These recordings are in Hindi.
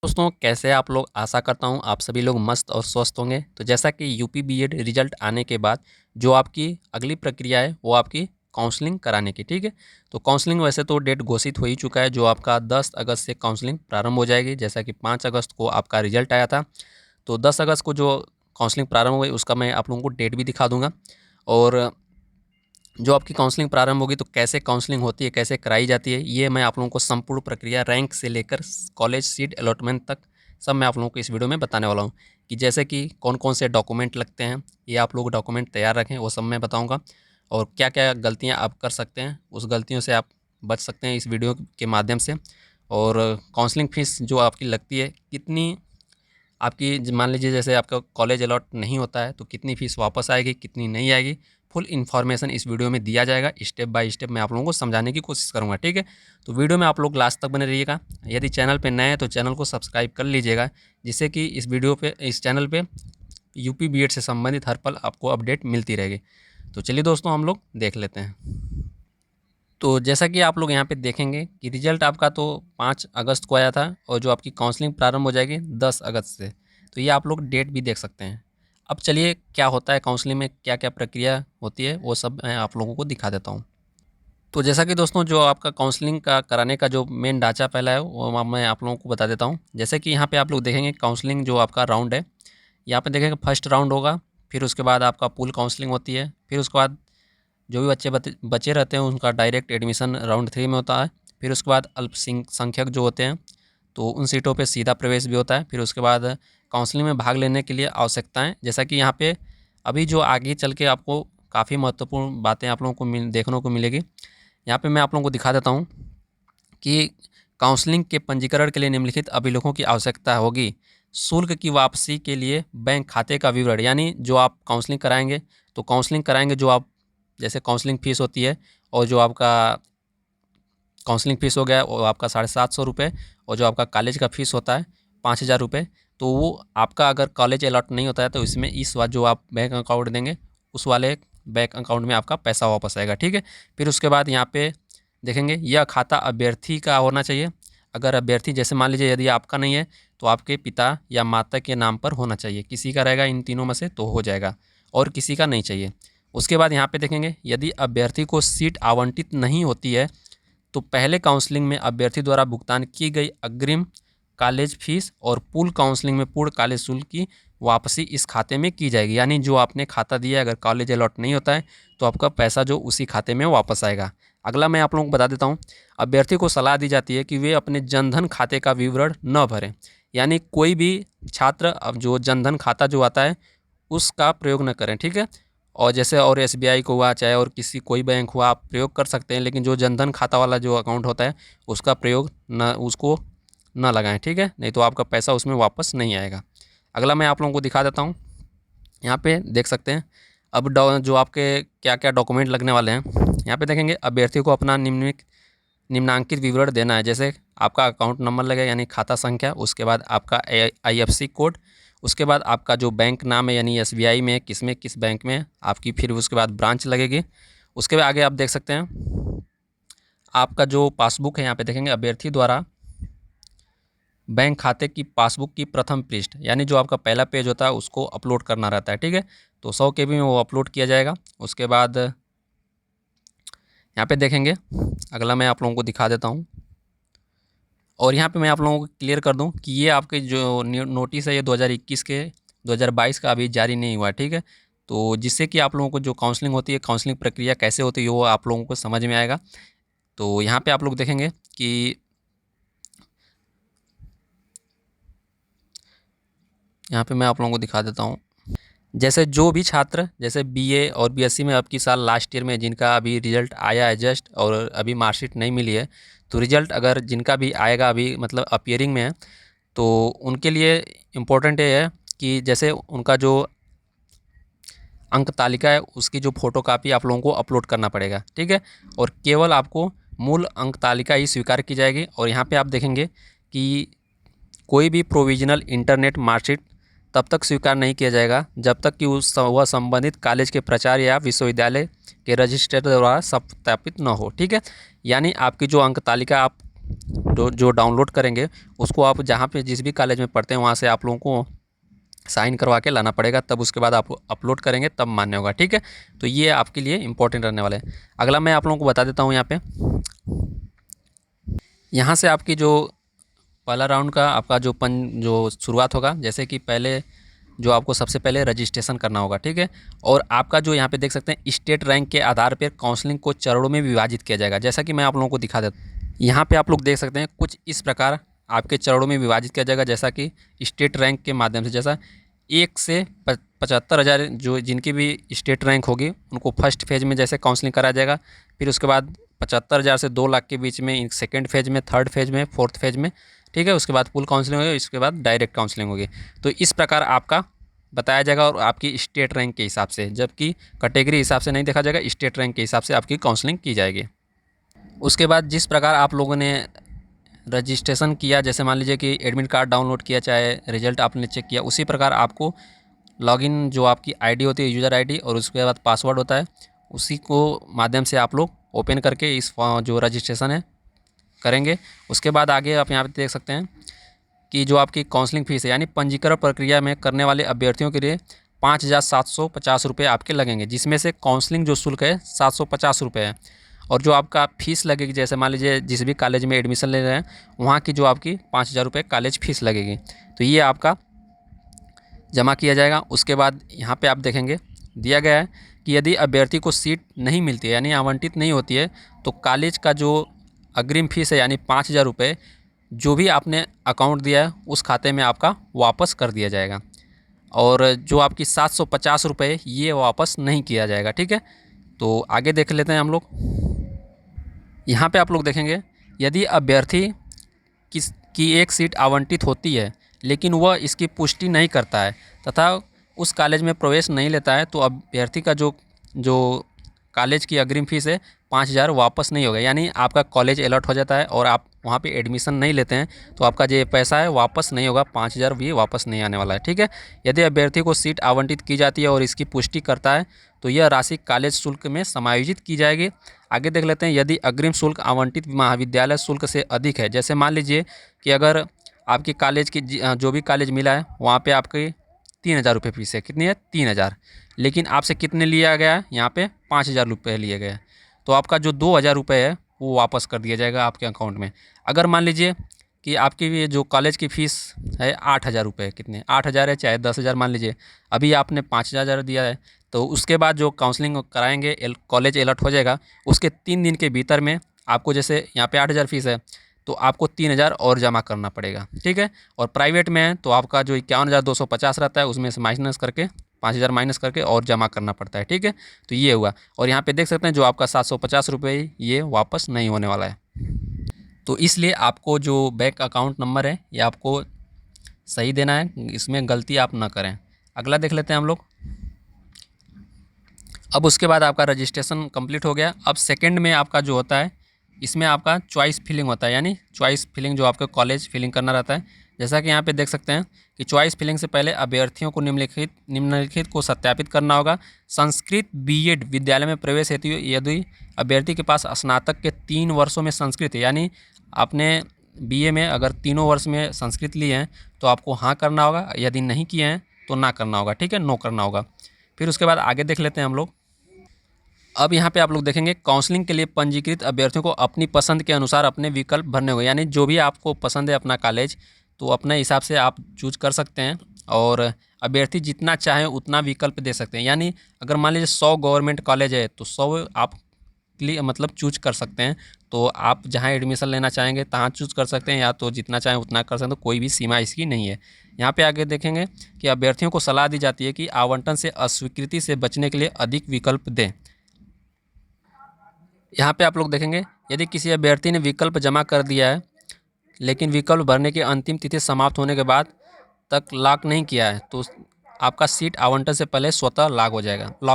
दोस्तों कैसे हैं आप लोग। आशा करता हूँ आप सभी लोग मस्त और स्वस्थ होंगे। तो जैसा कि यूपी बीएड रिजल्ट आने के बाद जो आपकी अगली प्रक्रिया है वो आपकी काउंसलिंग कराने की, ठीक है। तो काउंसलिंग वैसे तो डेट घोषित हो ही चुका है, जो आपका 10 अगस्त से काउंसलिंग प्रारंभ हो जाएगी। जैसा कि 5 अगस्त को आपका रिजल्ट आया था, तो 10 अगस्त को जो काउंसलिंग प्रारंभ हुई उसका मैं आप लोगों को डेट भी दिखा दूंगा। और जो आपकी काउंसलिंग प्रारंभ होगी तो कैसे काउंसलिंग होती है, कैसे कराई जाती है, ये मैं आप लोगों को संपूर्ण प्रक्रिया रैंक से लेकर कॉलेज सीट अलॉटमेंट तक सब मैं आप लोगों को इस वीडियो में बताने वाला हूँ। कि जैसे कि कौन कौन से डॉक्यूमेंट लगते हैं, ये आप लोग डॉक्यूमेंट तैयार रखें, वो सब मैं बताऊँगा। और क्या क्या गलतियाँ आप कर सकते हैं, उस गलतियों से आप बच सकते हैं इस वीडियो के माध्यम से। और काउंसलिंग फ़ीस जो आपकी लगती है, कितनी आपकी मान लीजिए जैसे आपका कॉलेज अलॉट नहीं होता है तो कितनी फ़ीस वापस आएगी, कितनी नहीं आएगी, फुल इन्फॉर्मेशन इस वीडियो में दिया जाएगा। स्टेप बाय स्टेप मैं आप लोगों को समझाने की कोशिश करूँगा, ठीक है। तो वीडियो में आप लोग लास्ट तक बने रहिएगा। यदि चैनल पे नए हैं तो चैनल को सब्सक्राइब कर लीजिएगा, जिससे कि इस चैनल पे यूपी बीएड से संबंधित हर पल आपको अपडेट मिलती रहेगी। तो चलिए दोस्तों हम लोग देख लेते हैं। तो जैसा कि आप लोग यहाँ पे देखेंगे कि रिजल्ट आपका तो 5 अगस्त को आया था, और जो आपकी काउंसलिंग प्रारंभ हो जाएगी 10 अगस्त से। तो ये आप लोग डेट भी देख सकते हैं। अब चलिए क्या होता है काउंसलिंग में, क्या क्या प्रक्रिया होती है, वो सब मैं आप लोगों को दिखा देता हूँ। तो जैसा कि दोस्तों जो आपका काउंसलिंग का कराने का जो मेन ढांचा पहला है वो मैं आप लोगों को बता देता हूँ। जैसे कि यहाँ पे आप लोग देखेंगे काउंसलिंग जो आपका राउंड है, यहाँ पे देखेंगे फर्स्ट राउंड होगा, फिर उसके बाद आपका पूल काउंसलिंग होती है, फिर उसके बाद जो भी बच्चे बचे रहते हैं उनका डायरेक्ट एडमिशन राउंड 3 में होता है। फिर उसके बाद अल्पसंख्यक जो होते हैं तो उन सीटों पे सीधा प्रवेश भी होता है। फिर उसके बाद काउंसलिंग में भाग लेने के लिए आवश्यकताएं, जैसा कि यहाँ पे अभी जो आगे चल के आपको काफ़ी महत्वपूर्ण बातें आप लोगों को देखने को मिलेगी। यहाँ पे मैं आप लोगों को दिखा देता हूँ कि काउंसलिंग के पंजीकरण के लिए निम्नलिखित अभिलेखों की आवश्यकता होगी। शुल्क की वापसी के लिए बैंक खाते का विवरण, यानी जो आप काउंसलिंग कराएंगे तो काउंसलिंग कराएंगे जो आप जैसे काउंसलिंग फ़ीस होती है, और जो आपका काउंसलिंग फ़ीस हो गया वो आपका 750 रुपये, और जो आपका कॉलेज का फ़ीस होता है 5000 रुपये। तो वो आपका अगर कॉलेज अलॉट नहीं होता है तो इसमें इस बार जो आप बैंक अकाउंट देंगे उस वाले बैंक अकाउंट में आपका पैसा वापस आएगा, ठीक है। फिर उसके बाद यहाँ पे देखेंगे यह खाता अभ्यर्थी का होना चाहिए। अगर अभ्यर्थी जैसे मान लीजिए यदि आपका नहीं है तो आपके पिता या माता के नाम पर होना चाहिए। किसी का रहेगा इन तीनों में से तो हो जाएगा, और किसी का नहीं चाहिए। उसके बाद यहाँ पे देखेंगे यदि अभ्यर्थी को सीट आवंटित नहीं होती है तो पहले काउंसलिंग में अभ्यर्थी द्वारा भुगतान की गई अग्रिम कॉलेज फीस और पूल काउंसलिंग में पूर्ण कॉलेज शुल्क की वापसी इस खाते में की जाएगी। यानी जो आपने खाता दिया है, अगर कॉलेज अलॉट नहीं होता है तो आपका पैसा जो उसी खाते में वापस आएगा। अगला मैं आप लोगों को बता देता हूँ, अभ्यर्थी को सलाह दी जाती है कि वे अपने जनधन खाते का विवरण न भरें। यानी कोई भी छात्र अब जो जनधन खाता जो आता है उसका प्रयोग न करें, ठीक है। और जैसे और एसबीआई को हुआ, चाहे और किसी कोई बैंक हुआ, आप प्रयोग कर सकते हैं, लेकिन जो जनधन खाता वाला जो अकाउंट होता है उसका प्रयोग न उसको ना लगाएं, ठीक है, नहीं तो आपका पैसा उसमें वापस नहीं आएगा। अगला मैं आप लोगों को दिखा देता हूँ, यहाँ पे देख सकते हैं अब जो आपके क्या क्या डॉक्यूमेंट लगने वाले हैं। यहाँ पे देखेंगे अभ्यर्थी को अपना निम्नांकित विवरण देना है। जैसे आपका अकाउंट नंबर लगेगा यानी खाता संख्या, उसके बाद आपका IFSC कोड, उसके बाद आपका जो बैंक नाम है यानी SBI में किस बैंक में आपकी, फिर उसके बाद ब्रांच लगेगी। उसके बाद आगे आप देख सकते हैं आपका जो पासबुक है, यहाँ पे देखेंगे अभ्यर्थी द्वारा बैंक खाते की पासबुक की प्रथम पृष्ठ, यानी जो आपका पहला पेज होता है उसको अपलोड करना रहता है, ठीक है। तो 100 KB में वो अपलोड किया जाएगा। उसके बाद यहाँ पे देखेंगे, अगला मैं आप लोगों को दिखा देता हूँ, और यहाँ पे मैं आप लोगों को क्लियर कर दूँ कि ये आपके जो नोटिस है ये 2022 का अभी जारी नहीं हुआ, ठीक है। तो जिससे कि आप लोगों को जो काउंसलिंग होती है, काउंसलिंग प्रक्रिया कैसे होती है वो आप लोगों को समझ में आएगा। तो यहाँ पे आप लोग देखेंगे कि यहाँ पे मैं आप लोगों को दिखा देता हूँ, जैसे जो भी छात्र जैसे BA और BSc में अब की साल लास्ट ईयर में जिनका अभी रिजल्ट आया है जस्ट, और अभी मार्कशीट नहीं मिली है, तो रिजल्ट अगर जिनका भी आएगा अभी मतलब अपीयरिंग में है तो उनके लिए इम्पोर्टेंट ये है कि जैसे उनका जो अंक तालिका है उसकी जो फोटोकॉपी आप लोगों को अपलोड करना पड़ेगा, ठीक है। और केवल आपको मूल अंक तालिका ही स्वीकार की जाएगी। और यहाँ पे आप देखेंगे कि कोई भी प्रोविजनल इंटरनेट मार्कशीट तब तक स्वीकार नहीं किया जाएगा जब तक कि वह संबंधित कॉलेज के प्राचार्य या विश्वविद्यालय के रजिस्ट्रार द्वारा सत्यापित न हो, ठीक है। यानी आपकी जो अंक तालिका आप जो डाउनलोड करेंगे उसको आप जहाँ पे जिस भी कॉलेज में पढ़ते हैं वहाँ से आप लोगों को साइन करवा के लाना पड़ेगा, तब उसके बाद आप अपलोड करेंगे तब मान्य होगा। ठीक है, तो ये आपके लिए इंपॉर्टेंट रहने वाला है। अगला मैं आप लोगों को बता देता हूँ यहाँ से आपकी जो पहला राउंड का आपका जो शुरुआत होगा, जैसे कि पहले जो आपको सबसे पहले रजिस्ट्रेशन करना होगा। ठीक है, और आपका जो यहाँ पे देख सकते हैं स्टेट रैंक के आधार पर काउंसलिंग को चरणों में विभाजित किया जाएगा। जैसा कि मैं आप लोगों को दिखा देता हूँ, यहाँ पे आप लोग देख सकते हैं कुछ इस प्रकार आपके चरणों में विभाजित किया जाएगा। जैसा कि स्टेट रैंक के माध्यम से, जैसा 1 से 75,000 जो जिनकी भी स्टेट रैंक होगी उनको फर्स्ट फेज में जैसे काउंसलिंग कराया जाएगा। फिर उसके बाद 75,000 से 2 लाख के बीच में सेकेंड फेज में, थर्ड फेज में, फोर्थ फेज में। ठीक है, उसके बाद फुल काउंसलिंग होगी, इसके बाद डायरेक्ट काउंसलिंग होगी। तो इस प्रकार आपका बताया जाएगा और आपकी स्टेट रैंक के हिसाब से, जबकि कैटेगरी हिसाब से नहीं देखा जाएगा, स्टेट रैंक के हिसाब से आपकी काउंसलिंग की जाएगी। उसके बाद जिस प्रकार आप लोगों ने रजिस्ट्रेशन किया, जैसे मान लीजिए कि एडमिट कार्ड डाउनलोड किया, चाहे रिजल्ट आपने चेक किया, उसी प्रकार आपको लॉगिन जो आपकी आईडी होती है, यूज़र आईडी, और उसके बाद पासवर्ड होता है, उसी को माध्यम से आप लोग ओपन करके इस जो रजिस्ट्रेशन है करेंगे। उसके बाद आगे आप यहाँ पे देख सकते हैं कि जो आपकी काउंसलिंग फ़ीस है, यानी पंजीकरण प्रक्रिया में करने वाले अभ्यर्थियों के लिए 5,750 रुपये आपके लगेंगे, जिसमें से काउंसलिंग जो शुल्क है 750 रुपये है। और जो आपका फ़ीस लगेगी, जैसे मान लीजिए जिस भी कॉलेज में एडमिशन ले रहे हैं वहाँ की जो आपकी 5,000 रुपये कॉलेज फ़ीस लगेगी, तो ये आपका जमा किया जाएगा। उसके बाद यहाँ पे आप देखेंगे दिया गया है कि यदि अभ्यर्थी को सीट नहीं मिलती है, यानी आवंटित नहीं होती है, तो कॉलेज का जो अग्रिम फीस है यानी 5,000 रुपये जो भी आपने अकाउंट दिया है उस खाते में आपका वापस कर दिया जाएगा। और जो आपकी 750 रुपये ये वापस नहीं किया जाएगा। ठीक है, तो आगे देख लेते हैं हम लोग। यहाँ पे आप लोग देखेंगे यदि अभ्यर्थी की एक सीट आवंटित होती है लेकिन वह इसकी पुष्टि नहीं करता है तथा उस कॉलेज में प्रवेश नहीं लेता है, तो अभ्यर्थी का जो कॉलेज की अग्रिम फीस है 5,000 वापस नहीं होगा। यानी आपका कॉलेज अलॉट हो जाता है और आप वहाँ पे एडमिशन नहीं लेते हैं तो आपका जो पैसा है वापस नहीं होगा, 5,000 भी वापस नहीं आने वाला है। ठीक है, यदि अभ्यर्थी को सीट आवंटित की जाती है और इसकी पुष्टि करता है तो यह राशि कॉलेज शुल्क में समायोजित की जाएगी। आगे देख लेते हैं, यदि अग्रिम शुल्क आवंटित महाविद्यालय शुल्क से अधिक है, जैसे मान लीजिए कि अगर आपकी कॉलेज की जो भी कॉलेज मिला है वहाँ पे आपकी 3,000 रुपये फीस है, कितनी है 3,000, लेकिन आपसे कितने लिया गया है यहाँ पे 5,000 रुपये लिए गए, तो आपका जो 2,000 रुपये है वो वापस कर दिया जाएगा आपके अकाउंट में। अगर मान लीजिए कि आपकी ये जो कॉलेज की फ़ीस है 8,000 रुपये, कितने 8,000 है चाहे 10,000 मान लीजिए, अभी आपने 5,000 दिया है, तो उसके बाद जो काउंसलिंग कराएंगे कॉलेज अलॉट हो जाएगा, उसके 3 दिन के भीतर में आपको, जैसे यहाँ पे 8,000 फीस है तो आपको 3,000 और जमा करना पड़ेगा। ठीक है, और प्राइवेट में है तो आपका जो 51,250 रहता है उसमें से माइनस करके 5,000 माइनस करके और जमा करना पड़ता है। ठीक है, तो ये हुआ। और यहाँ पे देख सकते हैं जो आपका 750 रुपये ये वापस नहीं होने वाला है, तो इसलिए आपको जो बैंक अकाउंट नंबर है ये आपको सही देना है, इसमें गलती आप ना करें। अगला देख लेते हैं हम लोग। अब उसके बाद आपका रजिस्ट्रेशन कंप्लीट हो गया। अब सेकंड में आपका जो होता है इसमें आपका चॉइस फिलिंग होता है, यानी चॉइस फिलिंग जो आपका कॉलेज फिलिंग करना रहता है। जैसा कि यहाँ पे देख सकते हैं कि चॉइस फिलिंग से पहले अभ्यर्थियों को निम्नलिखित को सत्यापित करना होगा। संस्कृत बीएड विद्यालय में प्रवेश हेतु यदि अभ्यर्थी के पास स्नातक के 3 वर्षों में संस्कृत है, यानी आपने बीए में अगर 3 वर्ष में संस्कृत लिए हैं तो आपको हाँ करना होगा, यदि नहीं किए हैं तो ना करना होगा। ठीक है, नो करना होगा। फिर उसके बाद आगे देख लेते हैं हम लोग। अब यहाँ पे आप लोग देखेंगे काउंसलिंग के लिए पंजीकृत अभ्यर्थियों को अपनी पसंद के अनुसार अपने विकल्प भरने होंगे, यानी जो भी आपको पसंद है अपना कॉलेज तो अपने हिसाब से आप चूज कर सकते हैं और अभ्यर्थी जितना चाहें उतना विकल्प दे सकते हैं। यानी अगर मान लीजिए 100 गवर्नमेंट कॉलेज है तो 100 आप मतलब चूज कर सकते हैं, तो आप जहाँ एडमिशन लेना चाहेंगे तहाँ चूज कर सकते हैं, या तो जितना चाहें उतना कर सकते हैं, तो कोई भी सीमा इसकी नहीं है। यहाँ पे आगे देखेंगे कि अभ्यर्थियों को सलाह दी जाती है कि आवंटन से अस्वीकृति से बचने के लिए अधिक विकल्प दें। यहाँ पे आप लोग देखेंगे यदि किसी अभ्यर्थी ने विकल्प जमा कर दिया है लेकिन विकल्प भरने की अंतिम तिथि समाप्त होने के बाद तक लॉक नहीं किया है तो आपका सीट आवंटन से पहले स्वतः लॉक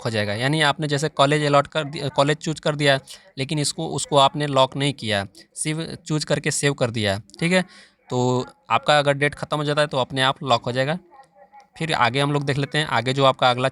हो जाएगा। यानी आपने जैसे कॉलेज चूज कर दिया है लेकिन उसको आपने लॉक नहीं किया है, सिर्फ चूज करके सेव कर दिया है। ठीक है, तो आपका अगर डेट ख़त्म हो जाता है तो अपने आप लॉक हो जाएगा। फिर आगे हम लोग देख लेते हैं। आगे जो आपका अगला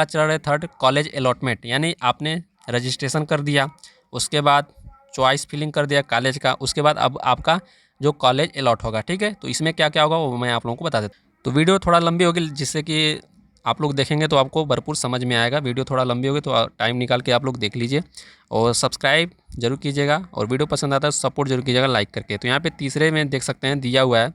चरण है, थर्ड कॉलेज अलॉटमेंट, यानी आपने रजिस्ट्रेशन कर दिया, उसके बाद चॉइस फिलिंग कर दिया कॉलेज का, उसके बाद अब आपका जो कॉलेज अलॉट होगा, ठीक है। तो इसमें क्या क्या होगा वो मैं आप लोगों को बता देता हूँ। तो वीडियो थोड़ा लंबी होगी, जिससे कि आप लोग देखेंगे तो आपको भरपूर समझ में आएगा। वीडियो थोड़ा लंबी होगी तो टाइम निकाल के आप लोग देख लीजिए और सब्सक्राइब जरूर कीजिएगा, और वीडियो पसंद आता है तो सपोर्ट जरूर कीजिएगा लाइक करके। तो यहाँ पे तीसरे में देख सकते हैं दिया हुआ है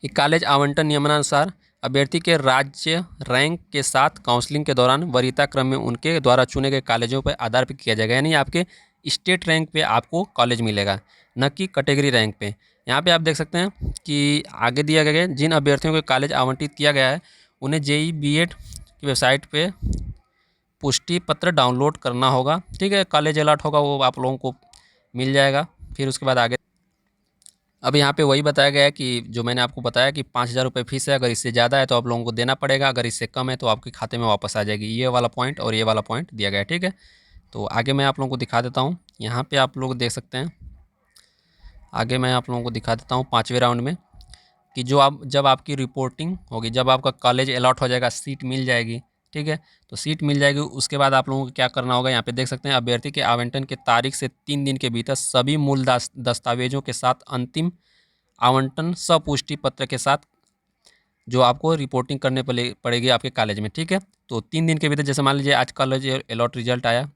कि कॉलेज आवंटन नियमानुसार अभ्यर्थी के राज्य रैंक के साथ काउंसलिंग के दौरान वरीयता क्रम में उनके द्वारा चुने गए कॉलेजों पर आधार पर किया जाएगा, यानी आपके स्टेट रैंक पे आपको कॉलेज मिलेगा, न कि कैटेगरी रैंक पे। यहाँ पे आप देख सकते हैं कि आगे दिया गया है जिन अभ्यर्थियों को कॉलेज आवंटित किया गया है उन्हें जेई बीएड की वेबसाइट पे पुष्टि पत्र डाउनलोड करना होगा, ठीक है। कॉलेज अलॉट होगा वो आप लोगों को मिल जाएगा। फिर उसके बाद आगे अब यहाँ पे वही बताया गया है कि जो मैंने आपको बताया कि 5,000 रुपये फीस है, अगर इससे ज़्यादा है तो आप लोगों को देना पड़ेगा, अगर इससे कम है तो आपके खाते में वापस आ जाएगी। ये वाला पॉइंट और ये वाला पॉइंट दिया गया है, ठीक है। तो आगे मैं आप लोगों को दिखा देता हूँ। यहाँ पे आप लोग देख सकते हैं, आगे मैं आप लोगों को दिखा देता हूँ 5वें राउंड में कि जब आपकी रिपोर्टिंग होगी, जब आपका कॉलेज अलॉट हो जाएगा, सीट मिल जाएगी, ठीक है। तो सीट मिल जाएगी, उसके बाद आप लोगों को क्या करना होगा, यहाँ पे देख सकते हैं अभ्यर्थी के आवंटन के तारीख से 3 दिन के भीतर सभी मूल दस्तावेजों के साथ अंतिम आवंटन सपुष्टि पत्र के साथ जो आपको रिपोर्टिंग करने पड़ेगी आपके कॉलेज में, ठीक है। तो 3 दिन के भीतर, जैसे मान लीजिए आज कॉलेज अलॉट रिजल्ट आया,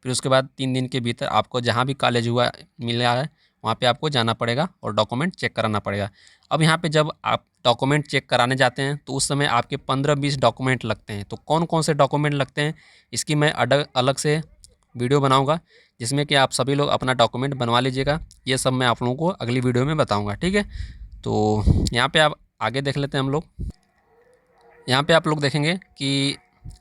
फिर उसके बाद 3 दिन के भीतर आपको जहाँ भी कॉलेज हुआ मिला है वहाँ पे आपको जाना पड़ेगा और डॉक्यूमेंट चेक कराना पड़ेगा। अब यहाँ पे जब आप डॉक्यूमेंट चेक कराने जाते हैं तो उस समय आपके 15-20 डॉक्यूमेंट लगते हैं। तो कौन कौन से डॉक्यूमेंट लगते हैं इसकी मैं अलग से वीडियो बनाऊंगा, जिसमें कि आप सभी लोग अपना डॉक्यूमेंट बनवा लीजिएगा। ये सब मैं आप लोगों को अगली वीडियो में बताऊँगा, ठीक है। तो यहाँ पर आप आगे देख लेते हैं हम लोग। यहाँ पर आप लोग देखेंगे कि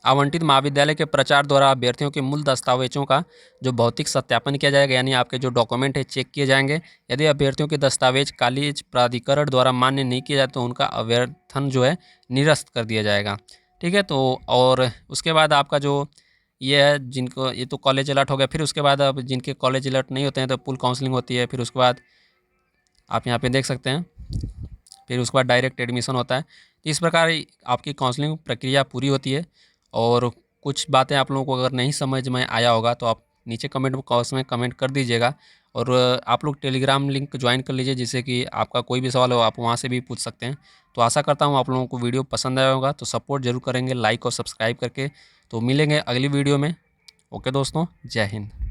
आवंटित महाविद्यालय के प्रचार द्वारा अभ्यर्थियों के मूल दस्तावेजों का जो भौतिक सत्यापन किया जाएगा, यानी आपके जो डॉक्यूमेंट है चेक किए जाएंगे। यदि अभ्यर्थियों के दस्तावेज कॉलेज प्राधिकरण द्वारा मान्य नहीं किए जाते तो उनका अभ्यर्थन जो है निरस्त कर दिया जाएगा, ठीक है। तो और उसके बाद आपका जो ये है जिनको ये तो कॉलेज अलॉट हो गया, फिर उसके बाद अब जिनके कॉलेज अलॉट नहीं होते हैं तो पुल काउंसलिंग होती है। फिर उसके बाद आप यहाँ पर देख सकते हैं, फिर उसके बाद डायरेक्ट एडमिशन होता है। इस प्रकार आपकी काउंसलिंग प्रक्रिया पूरी होती है। और कुछ बातें आप लोगों को अगर नहीं समझ में आया होगा तो आप नीचे कमेंट बॉक्स में कमेंट कर दीजिएगा, और आप लोग टेलीग्राम लिंक ज्वाइन कर लीजिए, जिससे कि आपका कोई भी सवाल हो आप वहाँ से भी पूछ सकते हैं। तो आशा करता हूँ आप लोगों को वीडियो पसंद आया होगा, तो सपोर्ट जरूर करेंगे लाइक और सब्सक्राइब करके। तो मिलेंगे अगली वीडियो में। ओके दोस्तों, जय हिंद।